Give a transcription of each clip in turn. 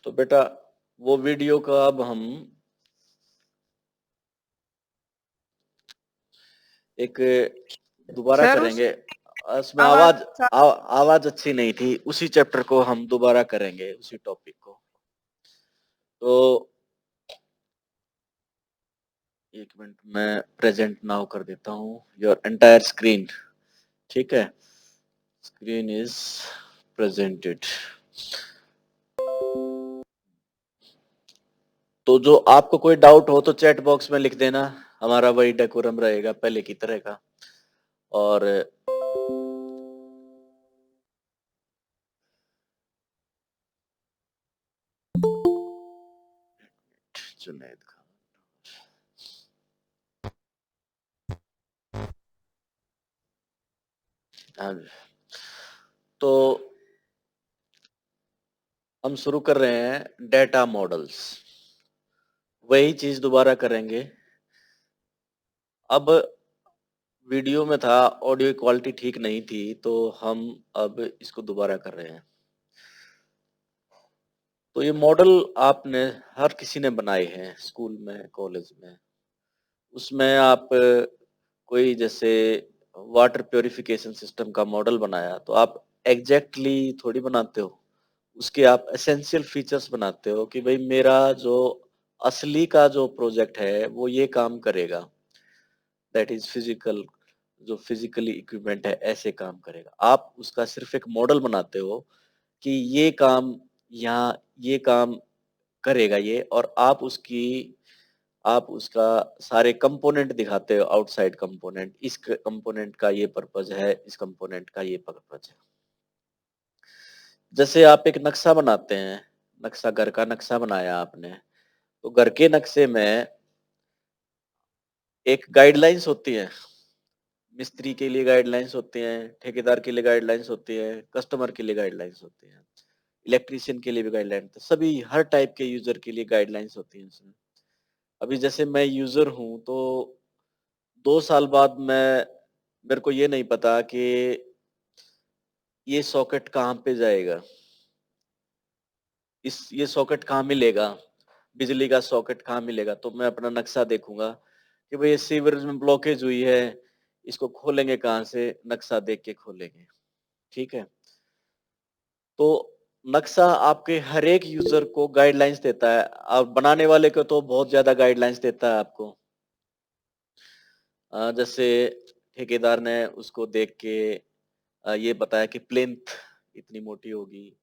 तो बेटा वो वीडियो का अब हम एक दोबारा सर उस करेंगे। उसमें आवाज आवाज अच्छी नहीं थी, उसी चैप्टर को हम दोबारा करेंगे, उसी टॉपिक को। तो एक मिनट मैं प्रेजेंट नाउ कर देता हूँ योर एंटायर स्क्रीन। ठीक है, स्क्रीन इज प्रेजेंटेड। तो जो आपको कोई डाउट हो तो चैट बॉक्स में लिख देना, हमारा वही डेकोरम रहेगा पहले की तरह का। और जुनैद खान, हाँ जी। तो हम शुरू कर रहे हैं डेटा मॉडल्स, वही चीज दोबारा करेंगे। अब वीडियो में था, ऑडियो क्वालिटी ठीक नहीं थी, तो हम अब इसको दोबारा कर रहे हैं। तो ये मॉडल आपने हर किसी ने बनाए हैं स्कूल में, कॉलेज में। उसमें आप कोई जैसे वाटर प्योरिफिकेशन सिस्टम का मॉडल बनाया तो आप एग्जैक्टली थोड़ी बनाते हो, उसके आप एसेंशियल फीचर्स बनाते हो कि भाई मेरा जो असली का जो प्रोजेक्ट है वो ये काम करेगा, दैट इज फिजिकल, जो फिजिकली इक्विपमेंट है ऐसे काम करेगा। आप उसका सिर्फ एक मॉडल बनाते हो कि ये काम यहाँ ये काम करेगा ये, और आप उसका सारे कंपोनेंट दिखाते हो, आउटसाइड कंपोनेंट, इस कंपोनेंट का ये पर्पज है, इस कंपोनेंट का ये पर्पज है। जैसे आप एक नक्शा बनाते हैं, नक्शा, घर का नक्शा बनाया आपने, तो घर के नक्शे में एक गाइडलाइंस होती है, मिस्त्री के लिए गाइडलाइंस होती हैं, ठेकेदार के लिए गाइडलाइंस होती है, कस्टमर के लिए गाइडलाइंस होती है, इलेक्ट्रीशियन के लिए भी गाइडलाइन, तो सभी हर टाइप के यूजर के लिए गाइडलाइंस होती हैं उसमें। अभी जैसे मैं यूजर हूँ तो 2 साल बाद मेरे को ये नहीं पता कि ये सॉकेट कहाँ पे जाएगा, ये सॉकेट कहाँ मिलेगा, बिजली का सॉकेट कहाँ मिलेगा। तो मैं अपना नक्शा देखूंगा कि भाई ये सीवरेज में ब्लॉकेज हुई है, इसको खोलेंगे कहाँ से, नक्शा देख के खोलेंगे। ठीक है, तो नक्शा आपके हर एक यूजर को गाइडलाइंस देता है, अब बनाने वाले को तो बहुत ज्यादा गाइडलाइंस देता है आपको। जैसे ठेकेदार ने उसको देख के ये बताया कि प्लिंथ इतनी मोटी होगी,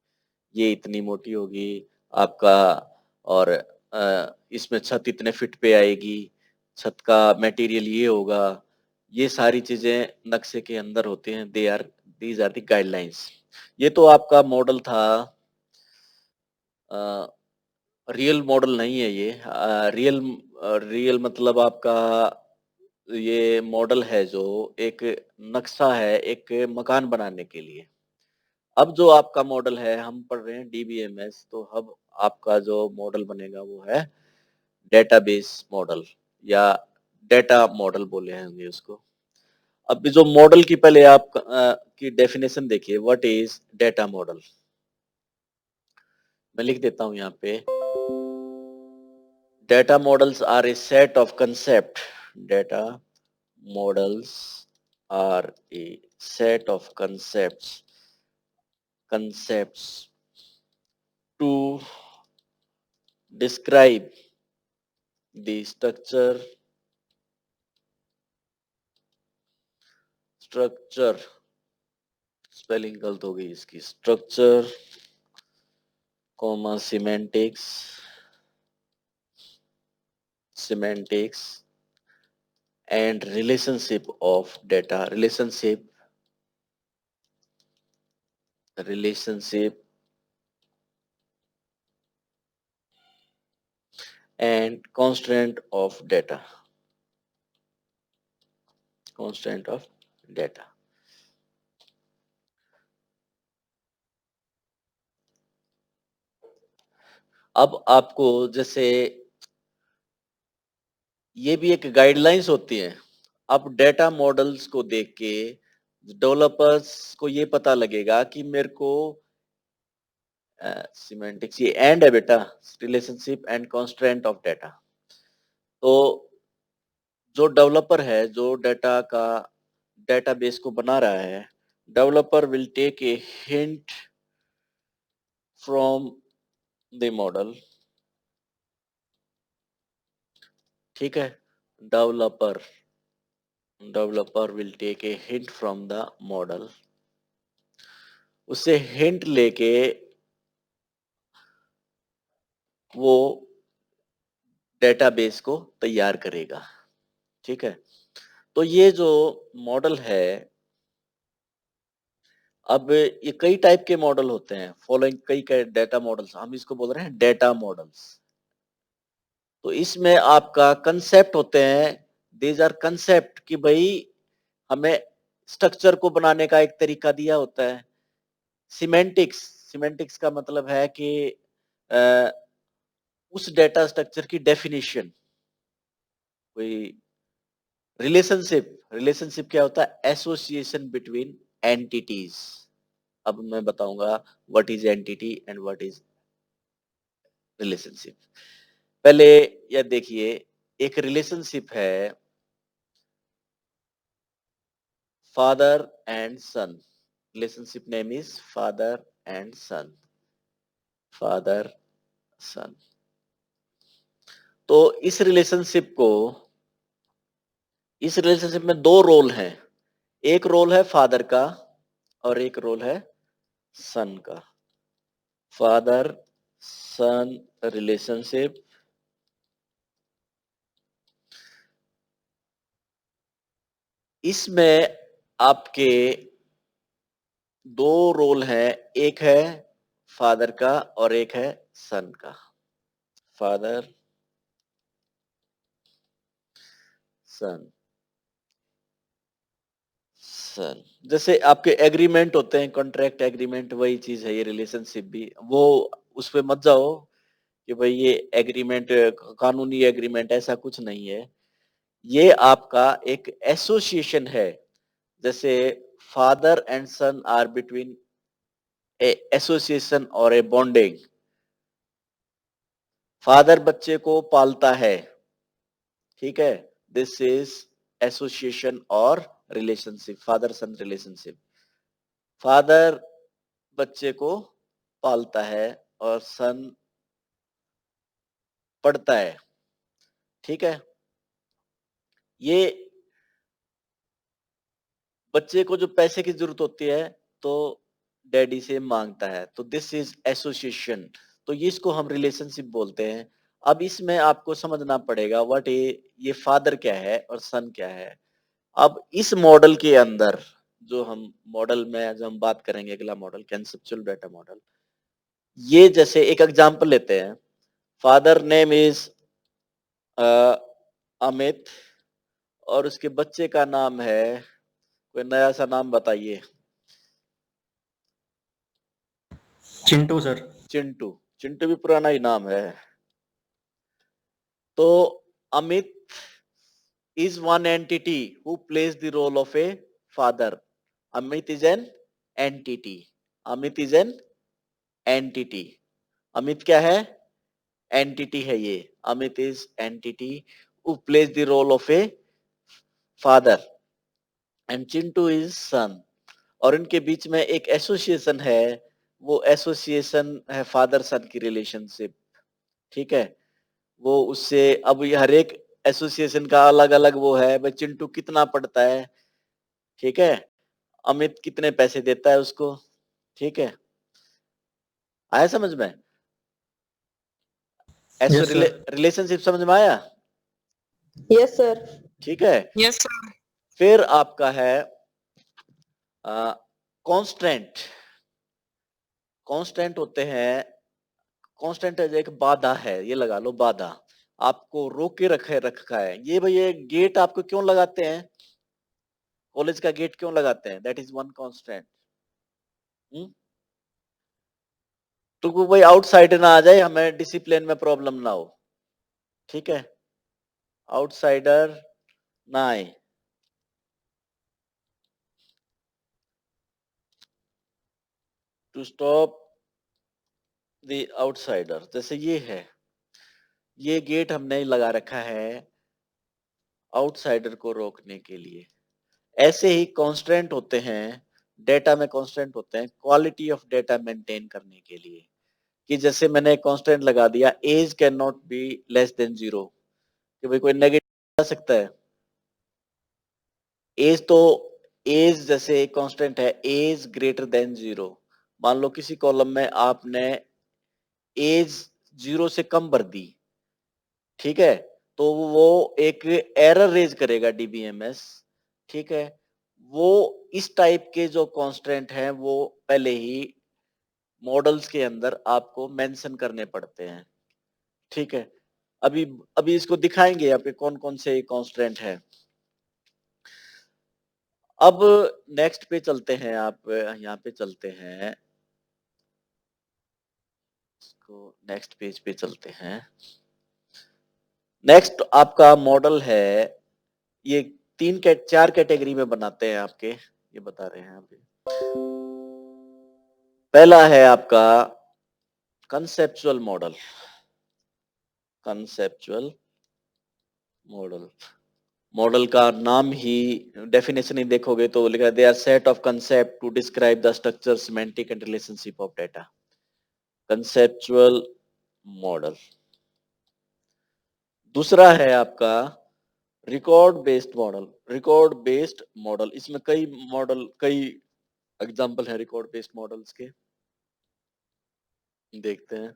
ये इतनी मोटी होगी आपका, और इसमें छत इतने फिट पे आएगी, छत का मटेरियल ये होगा, ये सारी चीजें नक्शे के अंदर होती हैं। These are the guidelines. ये तो आपका मॉडल था, रियल मॉडल नहीं है ये। रियल मतलब आपका ये मॉडल है जो एक नक्शा है एक मकान बनाने के लिए। अब जो आपका मॉडल है, हम पढ़ रहे हैं डीबीएमएस, तो अब आपका जो मॉडल बनेगा वो है डेटाबेस मॉडल, या डेटा मॉडल बोले होंगे उसको। अब जो मॉडल की पहले आप की डेफिनेशन देखिए, व्हाट इज डेटा मॉडल। मैं लिख देता हूं यहाँ पे, data models are a set of concept, data models are a set of concepts to describe the structure, spelling गलत हो गई इसकी, structure comma semantics and relationship of data, relationship and constant of data। अब आपको जैसे ये भी एक गाइडलाइंस होती है। अब डेटा मॉडल्स को देख के डेवलपर्स को ये पता लगेगा कि मेरे को सिमेंटिक्स ये एंड है बेटा, relationship and constraint of data. तो जो डेवलपर है, जो डेटा का डेटाबेस को बना रहा है, developer will take a hint from the model, ठीक है। Developer developer will take a hint from the model, उससे हिंट लेके वो डेटाबेस को तैयार करेगा, ठीक है। तो ये जो मॉडल है, अब ये कई टाइप के मॉडल होते हैं, फॉलोइंग कई डेटा मॉडल्स, हम इसको बोल रहे हैं डेटा मॉडल्स। तो इसमें आपका कंसेप्ट होते हैं, दीज आर कंसेप्ट कि भाई हमें स्ट्रक्चर को बनाने का एक तरीका दिया होता है। सिमेंटिक्स, सिमेंटिक्स का मतलब है कि अ, उस डेटा स्ट्रक्चर की डेफिनेशन, कोई रिलेशनशिप, रिलेशनशिप क्या होता है, एसोसिएशन बिटवीन एंटिटीज। अब मैं बताऊंगा what is entity and what is relationship. पहले यह देखिए, एक रिलेशनशिप है father and son, relationship name is father and son, father son. तो इस रिलेशनशिप में दो रोल हैं, एक रोल है फादर का और एक रोल है सन का। फादर सन रिलेशनशिप, इसमें आपके दो रोल हैं, एक है फादर का और एक है सन का। फादर सन सन, जैसे आपके एग्रीमेंट होते हैं, कॉन्ट्रैक्ट एग्रीमेंट, वही चीज है ये रिलेशनशिप भी। वो उस पे मत जाओ कि भाई ये एग्रीमेंट कानूनी एग्रीमेंट, ऐसा कुछ नहीं है। ये आपका एक एसोसिएशन है, जैसे father and son are between a association और ए बॉन्डिंग। फादर बच्चे को पालता है, ठीक है, दिस इज एसोसिएशन और रिलेशनशिप, फादर सन रिलेशनशिप। फादर बच्चे को पालता है और सन पढ़ता है, ठीक है। ये बच्चे को जो पैसे की जरूरत होती है तो डैडी से मांगता है, तो दिस इज एसोसिएशन। तो ये इसको हम रिलेशनशिप बोलते हैं। अब इसमें आपको समझना पड़ेगा व्हाट ये फादर क्या है और सन क्या है। अब इस मॉडल के अंदर, जो हम मॉडल में जो हम बात करेंगे, अगला मॉडल कंसेप्चुअल डेटा मॉडल, ये जैसे एक एग्जांपल लेते हैं, फादर नेम इज अमित और उसके बच्चे का नाम है, कोई नया सा नाम बताइए। चिंटू सर। चिंटू, चिंटू भी पुराना ही नाम है। तो Amit is one entity who plays the role of a father. Amit is an entity. Amit is an entity. Amit क्या है, एंटिटी है ये। Amit is entity who plays the role of a father and Chintu is son. और इनके बीच में एक association है, वो एसोसिएशन है फादर सन की रिलेशनशिप, ठीक है। वो उससे, अब ये हर एक एसोसिएशन का अलग अलग वो है, भाई चिंटू कितना पढ़ता है, ठीक है, अमित कितने पैसे देता है उसको, ठीक है। आया समझ में, ऐसो यस सर। रिलेशनशिप समझ में आया, यस सर। ठीक है। Yes sir. फिर आपका है कांस्टेंट। कांस्टेंट होते हैं, कांस्टेंट एक बाधा है, ये लगा लो बाधा, आपको रोके रखा है। ये भाई ये गेट आपको क्यों लगाते हैं, कॉलेज का गेट क्यों लगाते हैं, दैट इज वन कांस्टेंट। तो वो भाई आउटसाइड ना आ जाए, हमें डिसिप्लिन में प्रॉब्लम ना हो, ठीक है, आउटसाइडर ना आए। टू स्टॉप द आउटसाइडर, जैसे ये है, ये गेट हमने लगा रखा है आउटसाइडर को रोकने के लिए। ऐसे ही कॉन्स्टेंट होते हैं, डेटा में कॉन्स्टेंट होते हैं क्वालिटी ऑफ डेटा मेंटेन करने के लिए, कि जैसे मैंने कॉन्स्टेंट लगा दिया age can not be less than 0, कि भाई कोई नेगेटिव आ सकता है। एज तो एज जैसे कांस्टेंट है, एज ग्रेटर देन 0, मान लो किसी कॉलम में आपने एज 0 से कम भर दी, ठीक है, तो वो एक एरर रेज करेगा डीबीएमएस, ठीक है। वो इस टाइप के जो कांस्टेंट हैं वो पहले ही मॉडल्स के अंदर आपको मेंशन करने पड़ते हैं, ठीक है। अभी अभी इसको दिखाएंगे यहाँ पे कौन कौन से कांस्टेंट है। अब नेक्स्ट पे चलते हैं, आप यहाँ पे चलते हैं, इसको नेक्स्ट पेज पे चलते हैं। नेक्स्ट आपका मॉडल है, ये चार कैटेगरी में बनाते हैं आपके, ये बता रहे हैं अभी। पहला है आपका conceptual model, conceptual model. Model का नाम ही, डेफिनेशन ही देखोगे तो लिखा है they are set of concept to describe the structure, semantic and relationship of data. Conceptual model. दूसरा है आपका record based model. Record based model, इसमें कई एग्जांपल है रिकॉर्ड बेस्ड मॉडल्स के, देखते हैं।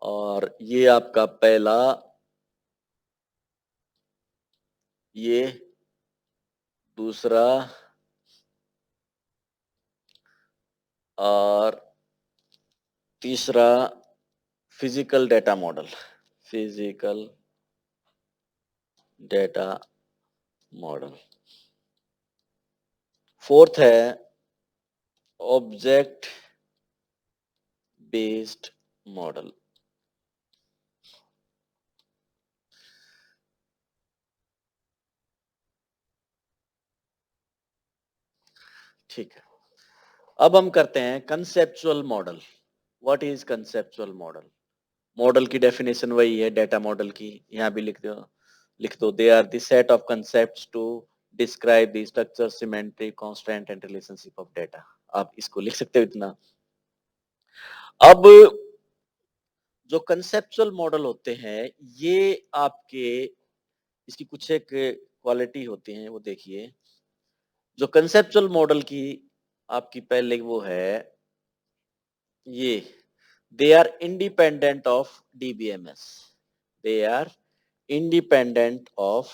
और ये आपका पहला, ये दूसरा और तीसरा physical data model, physical data model. Fourth है ऑब्जेक्ट बेस्ड मॉडल। ठीक है, अब हम करते हैं conceptual model. What is conceptual model? Model की डेफिनेशन वही है डेटा मॉडल की, यहाँ भी लिख दो they are the set of concepts to describe the structure, symmetry, constant and relationship of data. आप इसको लिख सकते हो इतना। अब जो कंसेप्चुअल मॉडल होते हैं, ये आपके, इसकी कुछ एक क्वालिटी होती है, वो देखिए। जो कंसेप्चुअल मॉडल की आपकी पहले वो है, ये they are independent of DBMS, they are independent of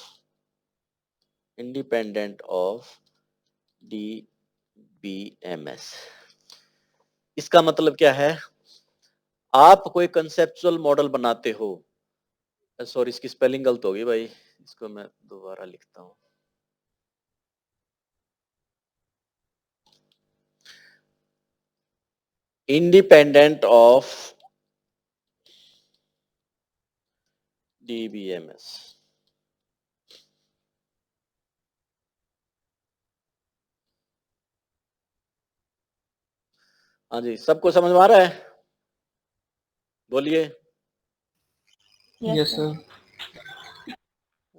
DBMS। इसका मतलब क्या है? आप कोई कंसेप्चुअल मॉडल बनाते हो, सॉरी इसकी स्पेलिंग गलत होगी भाई, इसको मैं दोबारा लिखता हूं। Independent of DBMS। हाँ जी, सबको समझ में आ रहा है? बोलिए। Yes sir.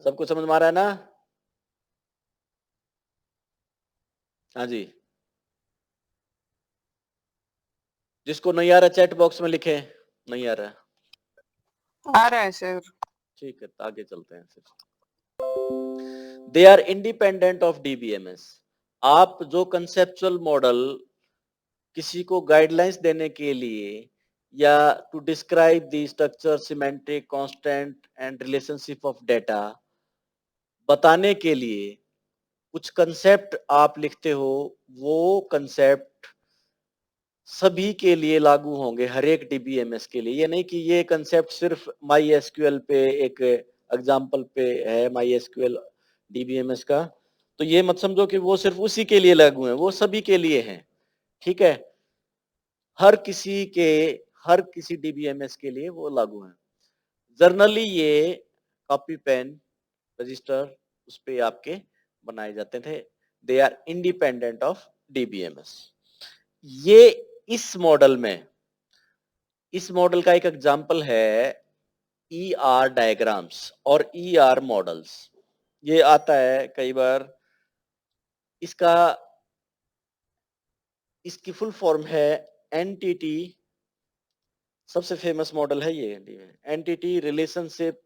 सबको समझ में आ रहा है ना? हाँ जी, जिसको नहीं आ रहा चैट बॉक्स में लिखे, नहीं आ रहा। आ रहा है सर। ठीक है, तो आगे चलते हैं फिर। They are independent of DBMS. आप जो कंसेप्चुअल मॉडल किसी को गाइडलाइंस देने के लिए, या to describe the structure, semantic, constant and relationship of data बताने के लिए कुछ कंसेप्ट आप लिखते हो, वो कंसेप्ट सभी के लिए लागू होंगे, हर एक डीबीएमएस के लिए। ये नहीं कि ये कंसेप्ट सिर्फ माई एसक्यूएल पे, एक एग्जांपल पे है माई एसक्यूएल डीबीएमएस का, तो ये मत समझो कि वो सिर्फ उसी के लिए लागू है, वो सभी के लिए हैं, ठीक है। हर किसी के, हर किसी डीबीएमएस के लिए वो लागू है। जर्नली ये कॉपी पेन रजिस्टर उस पे आपके बनाए जाते थे। They are independent of DBMS. ये इस मॉडल में इस मॉडल का एक एग्जाम्पल है ER डायग्राम्स और ER मॉडल्स। ये आता है कई बार, इसका इसकी फुल फॉर्म है एनटीटी। सबसे फेमस मॉडल है ये एनटीटी रिलेशनशिप,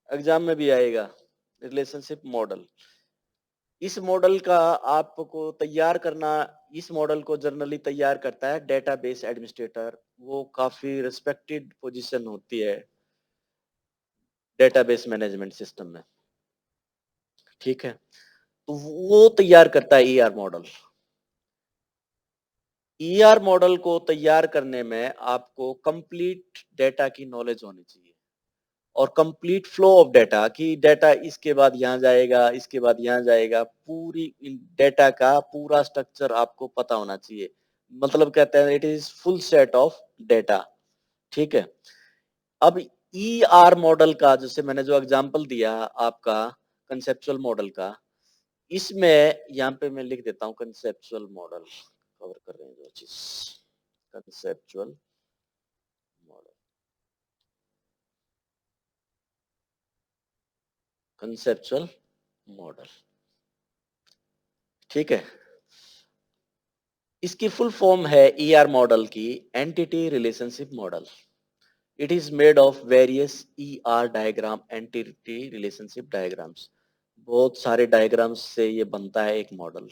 एग्जाम में भी आएगा, रिलेशनशिप मॉडल। इस मॉडल का आपको तैयार करना, इस मॉडल को जनरली तैयार करता है डेटाबेस एडमिनिस्ट्रेटर। वो काफी रिस्पेक्टेड पोजीशन होती है डेटाबेस मैनेजमेंट सिस्टम में, ठीक है। तो वो तैयार करता है ईआर मॉडल। ईआर मॉडल को तैयार करने में आपको कंप्लीट डेटा की नॉलेज होनी चाहिए और कंप्लीट फ्लो ऑफ डेटा, कि डेटा इसके बाद यहाँ जाएगा, इसके बाद यहाँ जाएगा, पूरी डेटा का पूरा स्ट्रक्चर आपको पता होना चाहिए। मतलब कहते हैं it is full set of data, ठीक है। अब ईआर मॉडल का, जैसे मैंने जो एग्जांपल दिया आपका कंसेप्चुअल मॉडल का, इसमें यहाँ पे मैं लिख देता हूँ कंसेप्चुअल मॉडल, कवर कर रहे हैं जो चीज, कंसेप्चुअल मॉडल, कंसेप्चुअल मॉडल, ठीक है। इसकी फुल फॉर्म है ईआर मॉडल की entity relationship model. It is made of various ER diagram, entity relationship diagrams. बहुत सारे डायग्राम्स से ये बनता है एक मॉडल।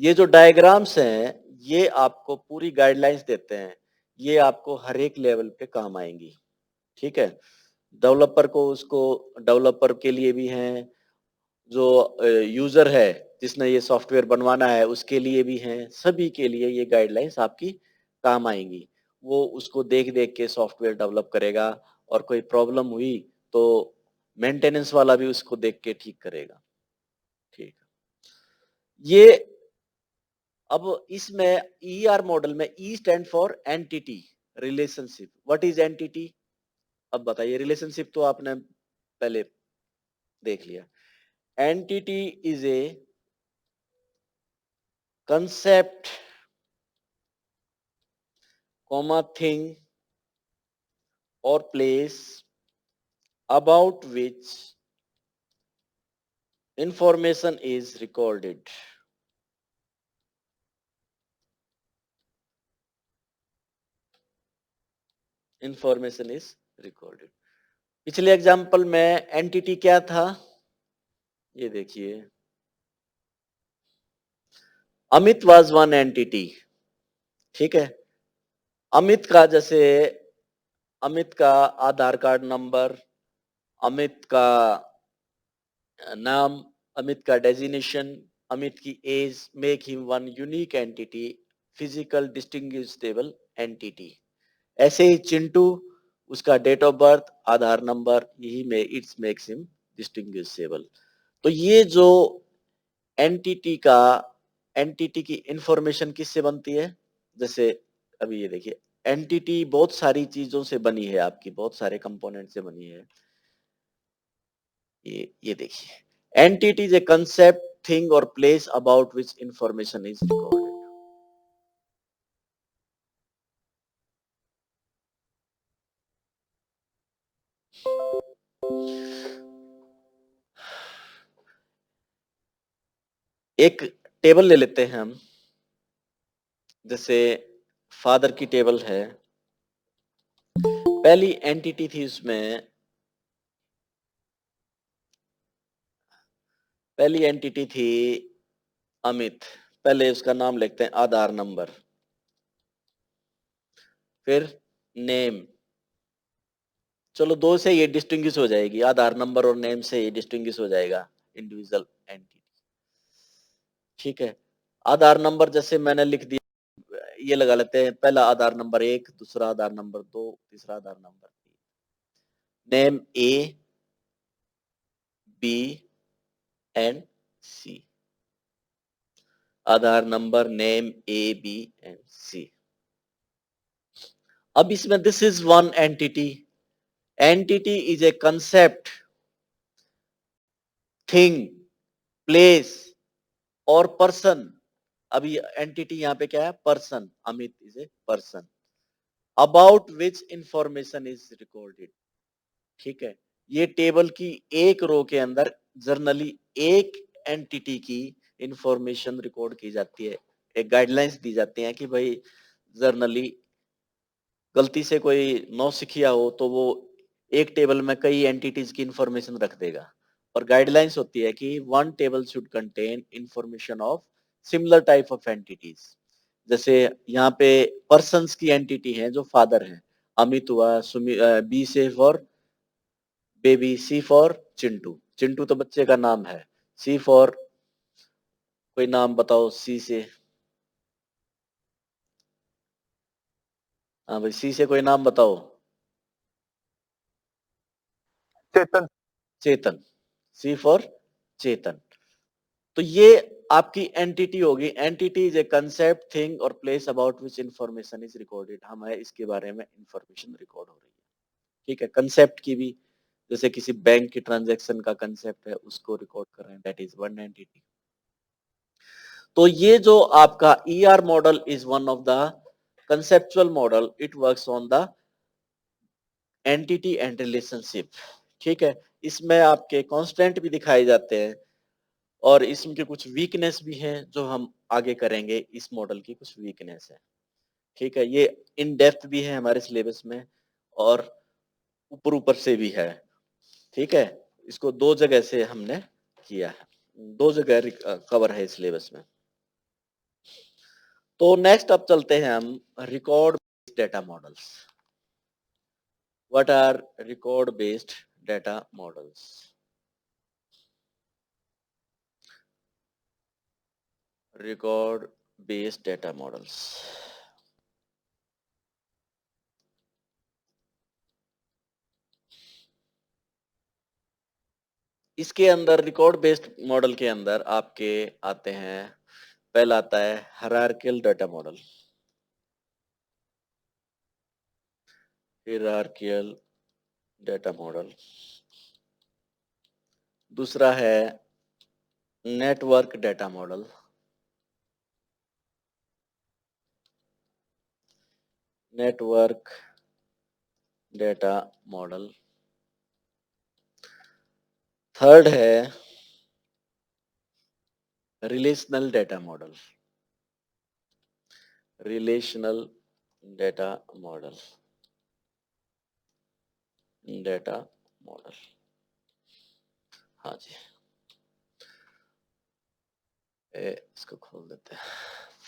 ये जो डायग्राम्स हैं ये आपको पूरी गाइडलाइंस देते हैं, ये आपको हर एक लेवल पे काम आएंगी, ठीक है। डेवलपर को, उसको डेवलपर के लिए भी हैं, जो यूजर है जिसने ये सॉफ्टवेयर बनवाना है उसके लिए भी हैं, सभी के लिए ये गाइडलाइंस आपकी काम आएंगी। वो उसको देख देख के सॉफ्टवेयर डेवलप करेगा और कोई प्रॉब्लम हुई तो मेंटेनेंस वाला भी उसको देख के ठीक करेगा, ठीक। ये अब इसमें ईआर मॉडल में E stand for entity relationship. What is entity? अब बताइए, रिलेशनशिप तो आपने पहले देख लिया। Entity is A concept, comma, thing or place about which information is recorded. Information is recorded. पिछले एग्जाम्पल में एंटिटी क्या था, ये देखिए, अमित वाज वन एंटिटी, ठीक है। अमित का, जैसे अमित का आधार कार्ड नंबर, अमित का नाम, अमित का डेजिग्नेशन, अमित की age make him one unique entity, physical distinguishable entity. ऐसे ही चिंटू, उसका date of birth, Aadhaar number, यही में इट्स मेक्स हिम डिस्टिंग्विशेबल। तो ये जो एंटिटी का, एंटिटी की इंफॉर्मेशन किससे बनती है? जैसे अभी ये देखिए, एंटिटी बहुत सारी चीजों से बनी है, आपकी बहुत सारे कंपोनेंट से बनी है। ये देखिए, entity is a concept, thing और place about which information is recorded. एक टेबल ले लेते हैं हम, जैसे फादर की टेबल है। पहली एंटिटी थी उसमें, पहली एंटिटी थी अमित। पहले उसका नाम लिखते हैं, आधार नंबर, फिर नेम। चलो दो से ये डिस्टिंग्विश हो जाएगी, आधार नंबर और नेम से ये डिस्टिंग्विश हो जाएगा इंडिविजुअल एंटिटी, ठीक है। आधार नंबर जैसे मैंने लिख दिया, ये लगा लेते हैं, पहला आधार नंबर 1, दूसरा आधार नंबर 2, तीसरा Aadhaar number 3। Name A B and C, Aadhaar number, name A B and C. अब इसमें this is one entity. Entity is a concept, thing, place और पर्सन अभी एंटिटी यहाँ पे क्या है, person, Amit is a person, about which information is recorded. ठीक है, ये टेबल की एक रो के अंदर जर्नली एक एंटिटी की इंफॉर्मेशन रिकॉर्ड की जाती है। एक गाइडलाइंस दी जाती है कि भाई जर्नली गलती से कोई नौसिखिया हो तो वो एक टेबल में कई एंटिटीज की इंफॉर्मेशन रख देगा, और गाइडलाइंस होती है कि one table should contain information of similar type of entities. जैसे यहाँ पे पर्सन्स की एंटिटी है जो फादर है, अमित हुआ, बी से for baby, C for Chintu, Chintu तो बच्चे का नाम है, सी फॉर कोई नाम बताओ सी से, हाँ भाई सी से कोई नाम बताओ। चेतन। Chetan, C for Chetan. तो ये आपकी एंटिटी होगी। Entity is a concept, thing और place about which information is recorded. हमें इसके बारे में इंफॉर्मेशन रिकॉर्ड हो रही है। ठीक है, कंसेप्ट की भी, जैसे किसी बैंक की ट्रांजैक्शन का कंसेप्ट है उसको रिकॉर्ड कर रहे हैं, दैट इज वन एंटिटी। तो ये जो आपका ER model is one of the conceptual model, it works on the entity and relationship. ठीक है, इसमें आपके कांस्टेंट भी दिखाए जाते हैं और इसमें कुछ वीकनेस भी हैं जो हम आगे करेंगे। इस मॉडल की कुछ वीकनेस है। ठीक है, ये इन डेप्थ भी है हमारे सिलेबस में और ऊपर ऊपर से भी है। ठीक है, इसको दो जगह से हमने किया है, दो जगह कवर है सिलेबस में। तो नेक्स्ट अब चलते हैं हम record based data models. What are record based data models? Record based data models, इसके अंदर रिकॉर्ड बेस्ड मॉडल के अंदर आपके आते हैं, पहला आता है hierarchical data model, hierarchical data model. दूसरा है network data model, network data model. Third है relational data model, relational data model, data model. हाँ जी, इसको खोल देते हैं।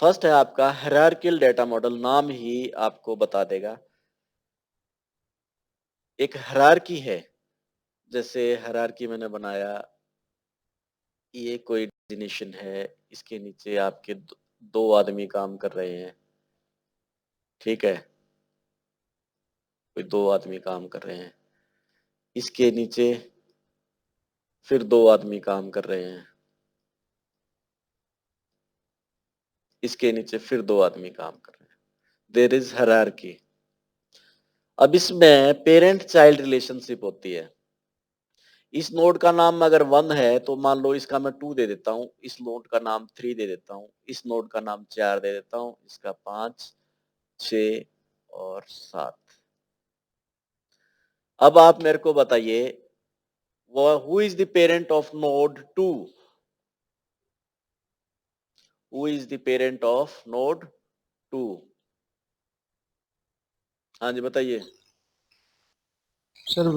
फर्स्ट है आपका हायरार्किकल डेटा मॉडल, नाम ही आपको बता देगा। एक हायरार्की है, जैसे हायरार्की मैंने बनाया, ये कोई डेफिनेशन है, इसके नीचे आपके दो आदमी काम कर रहे हैं। ठीक है, कोई दो आदमी काम कर रहे हैं, इसके नीचे फिर दो आदमी काम कर रहे हैं, इसके नीचे फिर दो आदमी काम कर रहे हैं। There is hierarchy. अब इसमें पेरेंट चाइल्ड रिलेशनशिप होती है। इस नोड का नाम अगर 1 है तो मान लो इसका मैं 2 दे देता हूँ, इस नोड का नाम 3 दे देता हूँ, इस नोड का नाम 4 दे देता हूँ, इसका 5, 6 और 7। अब आप मेरे को बताइए, वो who is the parent of node 2? Who is the parent of node 2? हाँ जी बताइए। सर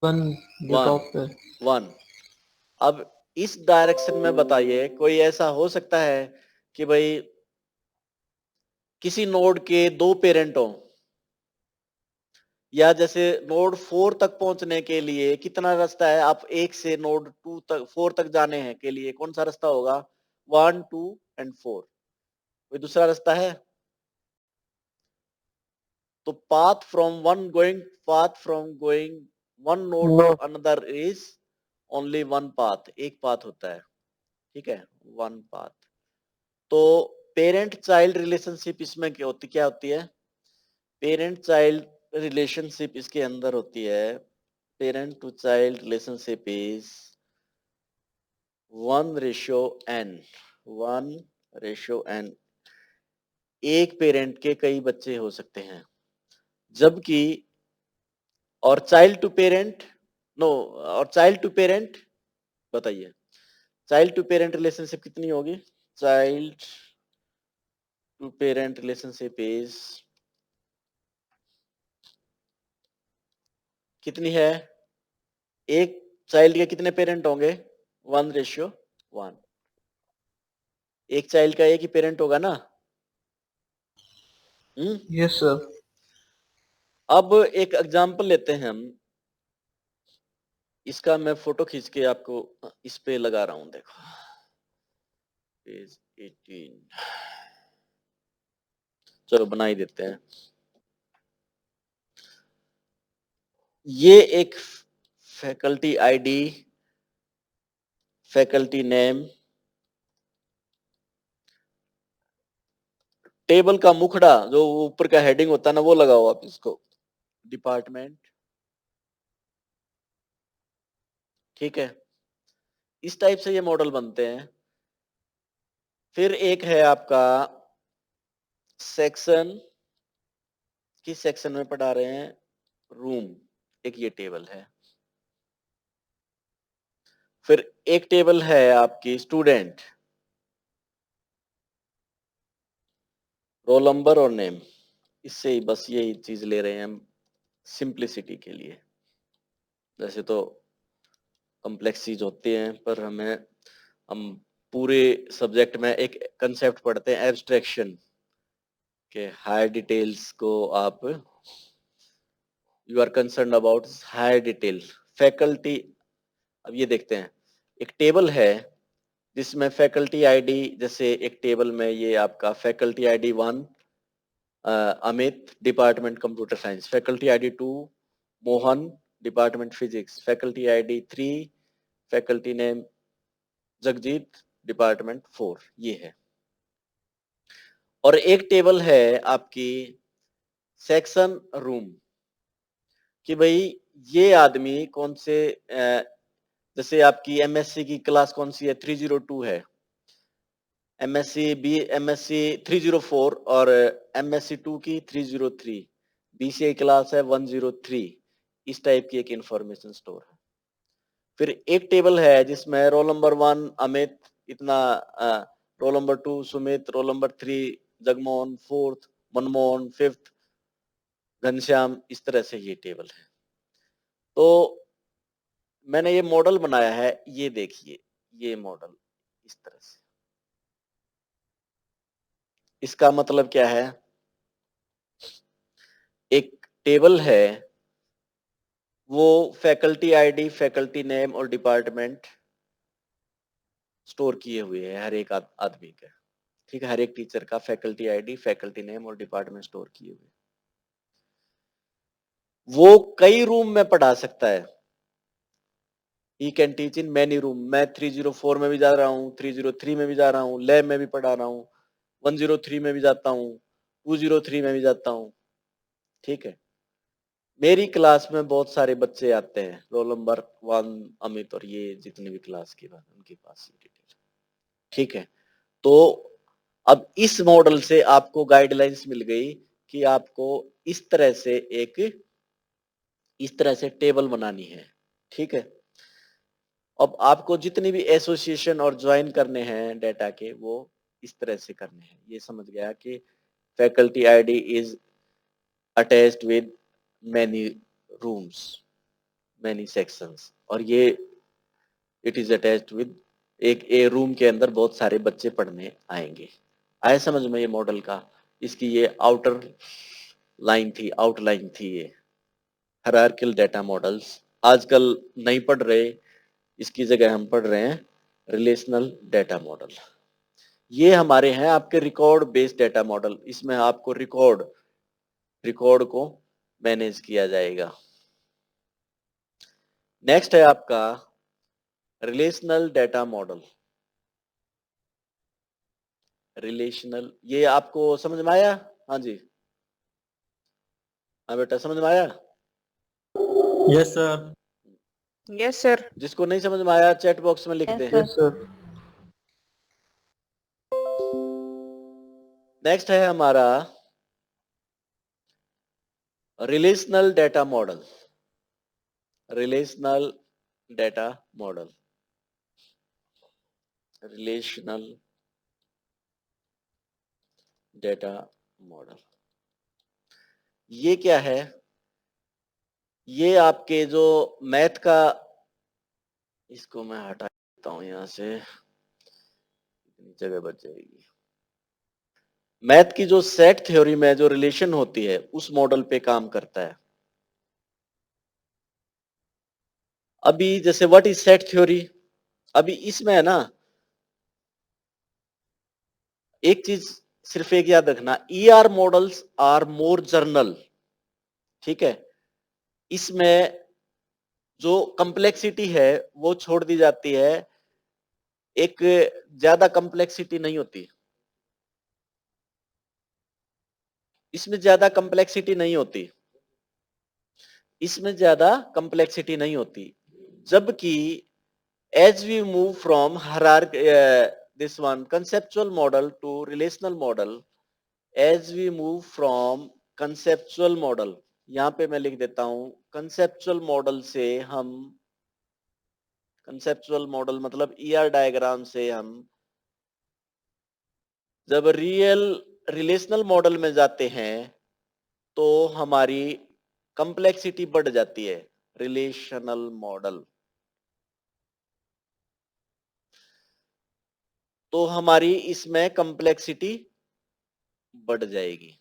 1 जो 1, टॉप पे। 1। अब इस डायरेक्शन में बताइए, कोई ऐसा हो सकता है कि भाई किसी नोड के दो पेरेंट हो, या जैसे नोड 4 तक पहुंचने के लिए कितना रास्ता है, आप 1 से नोड 2 तक 4 तक जाने हैं के लिए कौन सा रास्ता होगा? 1, 2 एंड 4। कोई दूसरा रास्ता है? तो path from going one node to No. another is only one path, एक पाथ होता है। ठीक है, वन पाथ। तो पेरेंट चाइल्ड रिलेशनशिप इसमें क्या होती है? पेरेंट चाइल्ड रिलेशनशिप इसके अंदर होती है, parent to child relationship is 1:n, 1 ratio n, एक पेरेंट के कई बच्चे हो सकते हैं, जबकि और चाइल्ड टू पेरेंट नो, और चाइल्ड टू पेरेंट बताइए, चाइल्ड टू पेरेंट रिलेशनशिप कितनी होगी? Child to parent relationship is कितनी है? एक चाइल्ड के कितने पेरेंट होंगे? 1:1। एक चाइल्ड का एक ही पेरेंट होगा ना? Yes sir. अब एक एग्जांपल लेते हैं हम, इसका मैं फोटो खींच के आपको इस पे लगा रहा हूं, देखो पेज 18, चलो बना ही देते हैं। ये एक faculty ID, faculty name, table का मुखड़ा जो ऊपर का हेडिंग होता है ना, वो लगाओ आप इसको, डिपार्टमेंट, ठीक है। इस टाइप से ये मॉडल बनते हैं। फिर एक है आपका सेक्शन, किस सेक्शन में पढ़ा रहे हैं? रूम, एक ये टेबल है। फिर एक टेबल है आपकी स्टूडेंट, रोल नंबर और नेम। इससे ही बस यही चीज ले रहे हैं हम सिंप्लिसिटी के लिए। वैसे तो कॉम्प्लेक्स चीज होती हैं, पर हम पूरे सब्जेक्ट में एक कंसेप्ट पढ़ते हैं एब्स्ट्रैक्शन के, हायर डिटेल्स को आप, you are concern about higher detail faculty. अब ये देखते हैं, एक टेबल है जिसमें फैकल्टी आईडी, जैसे एक टेबल में ये आपका faculty ID 1 Amit, department computer science, faculty ID 2 Mohan, department physics, faculty ID 3 faculty name Jagjit, department 4, ये है। और एक टेबल है आपकी सेक्शन रूम, कि भाई ये आदमी कौन से जैसे आपकी एमएससी की क्लास कौन सी है? 302 है। एमएससी 304 और एमएससी 2 की 303, बीसीए क्लास है 103। इस टाइप की एक इंफॉर्मेशन स्टोर है। फिर एक टेबल है जिसमें रोल नंबर 1 अमित इतना, roll number 2 Sumit, roll number 3 Jagmohan, 4th Manmohan, 5th Ghanshyam, इस तरह से ये टेबल है। तो मैंने ये मॉडल बनाया है, ये देखिए, ये मॉडल इस तरह से। इसका मतलब क्या है? एक टेबल है, वो फैकल्टी आईडी, फैकल्टी नेम और डिपार्टमेंट स्टोर किए हुए हैं हर एक आदमी का, ठीक है। हर एक टीचर का फैकल्टी आईडी, फैकल्टी नेम और डिपार्टमेंट स्टोर किए हुए। वो कई रूम में पढ़ा सकता है। He can teach in many room। मैं 304 में भी जा रहा हूँ, 303 में भी जा रहा हूँ, लैब में भी पढ़ा रहा हूँ, 103 में भी जाता हूँ, 203 में भी जाता हूँ, ठीक है। मेरी क्लास में बहुत सारे बच्चे आते हैं, रोल नंबर 1 अमित और ये जितने भी क्लास की बात, उनके पास ये डिटेल, ठीक है। तो अब इस मॉडल से आपको गाइडलाइंस मिल गई कि आपको इस तरह से टेबल बनानी है, ठीक है। अब आपको जितनी भी एसोसिएशन और ज्वाइन करने हैं डेटा के, वो इस तरह से करने हैं। ये समझ गया कि faculty ID is attached with many rooms, many sections, और ये इट इज अटैच्ड विद एक ए रूम के अंदर बहुत सारे बच्चे पढ़ने आएंगे। आए समझ में ये मॉडल का? इसकी ये आउटर लाइन थी, आउटलाइन थी ये। हायरार्किकल डेटा मॉडल्स आजकल नहीं पढ़ रहे, इसकी जगह हम पढ़ रहे हैं रिलेशनल डेटा मॉडल। ये हमारे हैं आपके रिकॉर्ड बेस्ड डेटा मॉडल। इसमें आपको रिकॉर्ड को मैनेज किया जाएगा। नेक्स्ट है आपका रिलेशनल डेटा मॉडल। रिलेशनल, ये आपको समझ में आया? हाँ जी, हाँ बेटा, समझ में आया? Yes sir. Yes, sir. जिसको नहीं समझ में आया चैट बॉक्स में लिख Yes, दे। sir. Yes sir. नेक्स्ट है हमारा relational data model. Relational data model, relational data model, ये क्या है? ये आपके जो मैथ का, इसको मैं हटा देता हूं यहां से, इतनी जगह बच जाएगी। मैथ की जो सेट थ्योरी में जो रिलेशन होती है उस मॉडल पे काम करता है। अभी जैसे व्हाट इज सेट थ्योरी, अभी इसमें है ना, एक चीज सिर्फ एक याद रखना, ER models are more general. ठीक है, इसमें जो कंप्लेक्सिटी है वो छोड़ दी जाती है, एक ज्यादा कंप्लेक्सिटी नहीं होती, इसमें ज्यादा कंप्लेक्सिटी नहीं होती, इसमें ज्यादा कंप्लेक्सिटी नहीं होती। जबकि as we move from this one conceptual model to relational model, as we move from conceptual model, यहां पे मैं लिख देता हूं conceptual model से हम, conceptual model मतलब ER डायग्राम से हम जब रिलेशनल मॉडल में जाते हैं तो हमारी कंप्लेक्सिटी बढ़ जाती है। रिलेशनल मॉडल तो हमारी इसमें कंप्लेक्सिटी बढ़ जाएगी,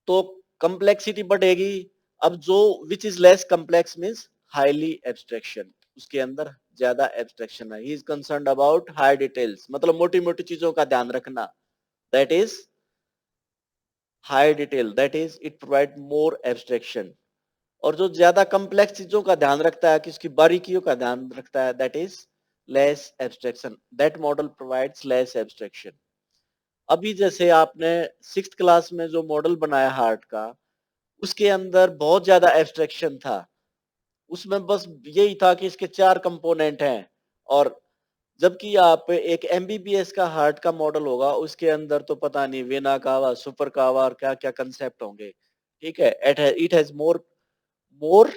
तो कंप्लेक्सिटी बढ़ेगी। अब जो which is less complex means highly abstraction, उसके अंदर ज्यादा एब्स्ट्रैक्शन है। He is concerned about high details, मतलब मोटी मोटी चीजों का ध्यान रखना, that is high detail, that is it provide more abstraction. और जो ज्यादा कॉम्प्लेक्स चीजों का ध्यान रखता है, कि उसकी बारीकियों का ध्यान रखता है, that is less abstraction, that model provides less abstraction. अभी जैसे आपने सिक्स्थ क्लास में जो मॉडल बनाया हार्ट का, उसके अंदर बहुत ज्यादा एब्स्ट्रैक्शन था, उसमें बस यही था कि इसके 4 कंपोनेंट हैं। और जबकि आप एक एमबीबीएस का हार्ट का मॉडल होगा, उसके अंदर तो पता नहीं वेना कावा, सुपर कावा और क्या क्या कंसेप्ट होंगे। ठीक है, it has more more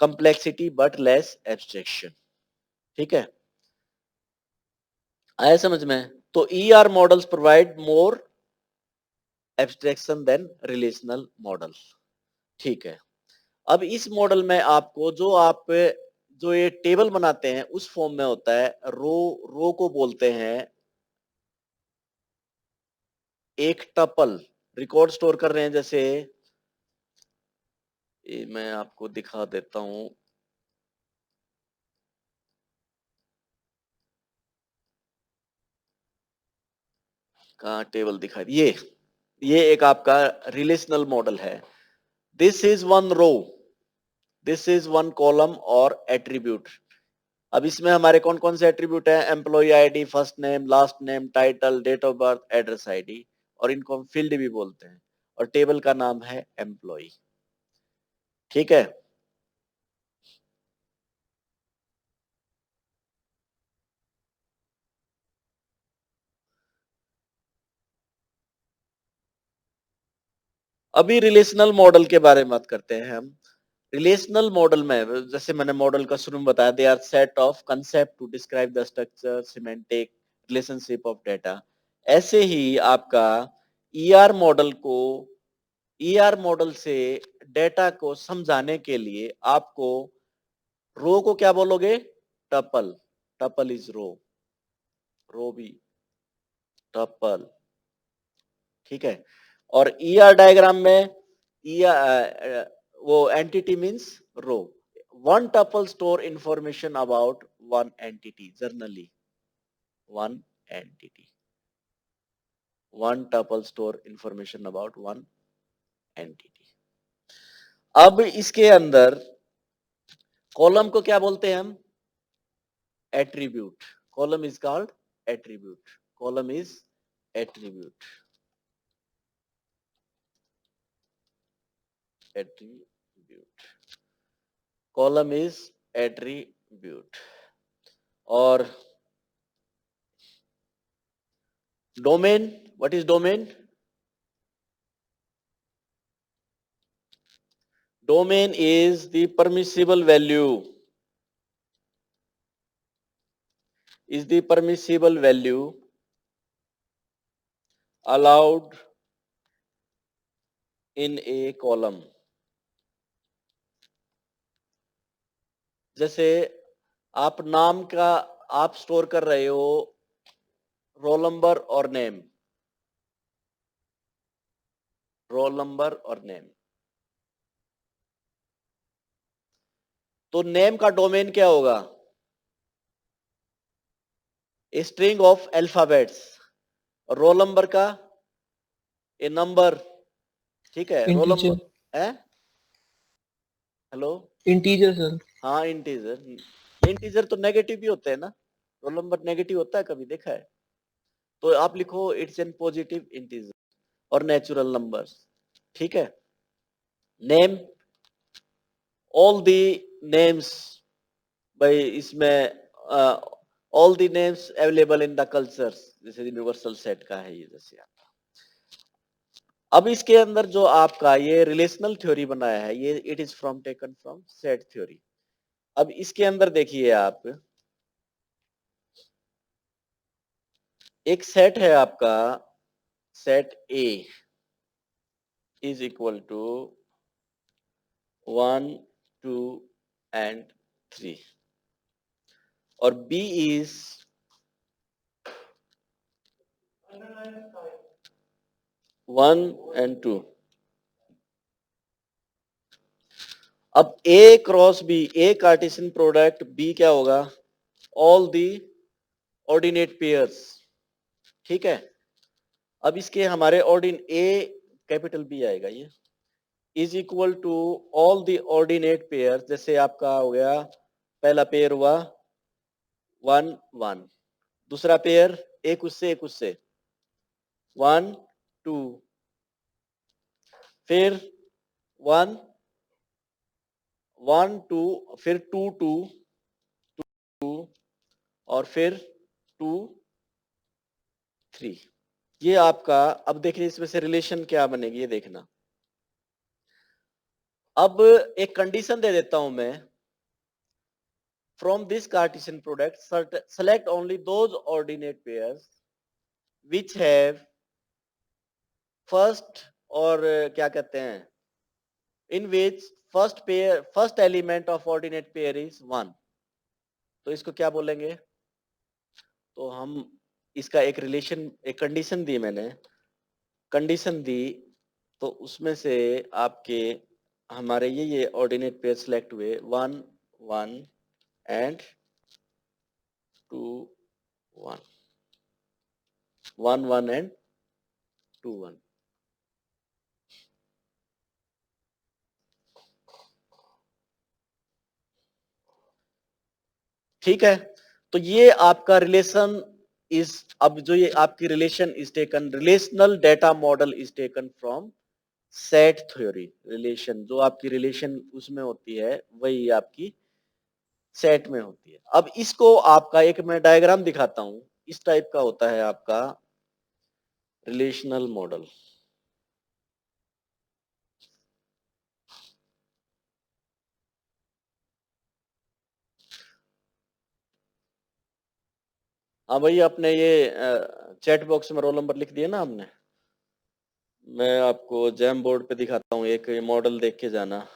complexity but less abstraction. ठीक है, आया समझ में? तो ER models provide more abstraction than relational model. ठीक है, अब इस मॉडल में आपको जो आप जो ये टेबल बनाते हैं उस फॉर्म में होता है। रो, रो को बोलते हैं एक टपल। रिकॉर्ड स्टोर कर रहे हैं, जैसे ये मैं आपको दिखा देता हूं, कहाँ टेबल दिखा, ये एक आपका रिलेशनल मॉडल है। This is one row, this is one column और एट्रीब्यूट। अब इसमें हमारे कौन कौन से एट्रीब्यूट हैं? Employee ID, first name, last name, title, date of birth, address ID, और इनको हम फील्ड भी बोलते हैं। और टेबल का नाम है एम्प्लॉय। ठीक है, अभी रिलेशनल मॉडल के बारे में बात करते हैं हम। रिलेशनल मॉडल में जैसे मैंने मॉडल का शुरू में बताया, they are set of concept to describe the structure, semantic relationship of data. ऐसे ही आपका ईआर मॉडल को, ईआर मॉडल से डेटा को समझाने के लिए आपको रो को क्या बोलोगे? Tuple, tuple is row, row भी टपल। ठीक है, और ईआर डायग्राम में वो entity means row. One tuple store information about one entity, generally one entity, one tuple store information about one entity. अब इसके अंदर कॉलम को क्या बोलते हैं हम? Attribute. Column is called attribute, column is attribute, attribute, column is attribute. और Domain, what is domain? Domain is the permissible value. Is the permissible value allowed in a column. जैसे आप नाम का आप स्टोर कर रहे हो रोल नंबर और नेम, रोल नंबर और नेम, तो नेम का डोमेन क्या होगा? A string of alphabets. Roll number का ए नंबर, ठीक है, रोल Integer. नंबर है, हेलो, Integer sir. हाँ इंटीजर। इंटीजर तो नेगेटिव भी होते हैं ना, रोल नंबर नेगेटिव होता है, कभी देखा है? तो आप लिखो इट्स एन पॉजिटिव इंटीजर और नेचुरल नंबर्स, ठीक है। नेम, ऑल दी नेम्स, भाई इसमें all the names available in the cultures, जैसे यूनिवर्सल सेट का है ये, जैसे आपका। अब इसके अंदर जो आपका ये रिलेशनल थ्योरी बनाया है, ये it is from taken from set theory. अब इसके अंदर देखिए आप, एक सेट है आपका, set A is equal to 1 2 and 3 और बी इज 1 एंड 2। अब A cross B, A cartesian product, B क्या होगा? ऑल दी ऑर्डिनेट पेयर्स, ठीक है। अब इसके हमारे ए कैपिटल बी आएगा, ये is equal to all the ordinate pair. जैसे आपका हो गया, पहला पेयर हुआ 1 1, दूसरा पेयर एक उससे 1 2, फिर 1 1 2, फिर 2 2 2 और फिर 2 3। ये आपका, अब देखिए इसमें से रिलेशन क्या बनेगी, ये देखना। अब एक कंडीशन दे देता हूं मैं, from this Cartesian product select only those ordinate pairs which have first, और क्या कहते हैं, in which first element of ordinate pair is 1। तो इसको क्या बोलेंगे? तो हम इसका एक रिलेशन, एक कंडीशन दी मैंने, कंडीशन दी, तो उसमें से आपके हमारे ये ऑर्डिनेट पेयर सिलेक्ट हुए 1 1 एंड 2 1, 1 1 एंड 2 1। ठीक है, तो ये आपका रिलेशन इज, अब जो ये आपकी relation is taken, relational data model is taken from set theory. Relation, जो आपकी रिलेशन उसमें होती है, वही आपकी सेट में होती है। अब इसको आपका एक मैं डायग्राम दिखाता हूं, इस टाइप का होता है आपका रिलेशनल मॉडल। हाँ भाई, आपने ये चैट बॉक्स में रोल नंबर लिख दिया ना हमने, मैं आपको जैम बोर्ड पे दिखाता हूँ, एक मॉडल देख के जाना।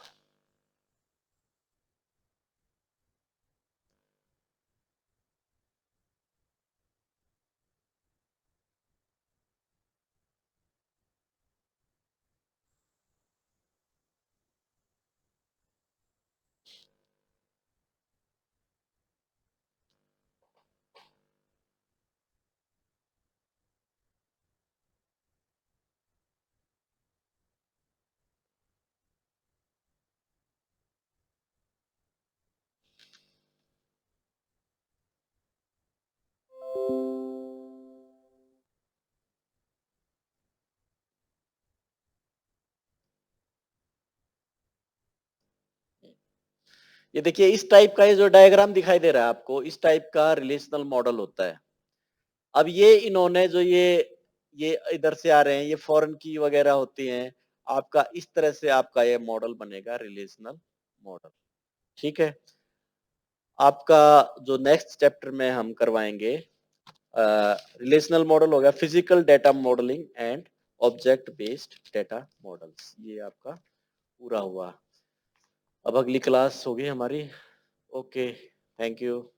ये देखिए, इस टाइप का ये जो डायग्राम दिखाई दे रहा है आपको, इस टाइप का रिलेशनल मॉडल होता है। अब ये इन्होंने जो ये ये इधर से आ रहे हैं, ये फॉरेन की वगैरह होती हैं। आपका इस तरह से आपका ये मॉडल बनेगा रिलेशनल मॉडल। ठीक है? आपका जो नेक्स्ट चैप्टर में हम करवाएंगे रिलेशनल मॉडल हो गया, physical data modelling and object based data models. ये आपका पूरा हुआ। अब अगली क्लास होगी हमारी। Okay, thank you.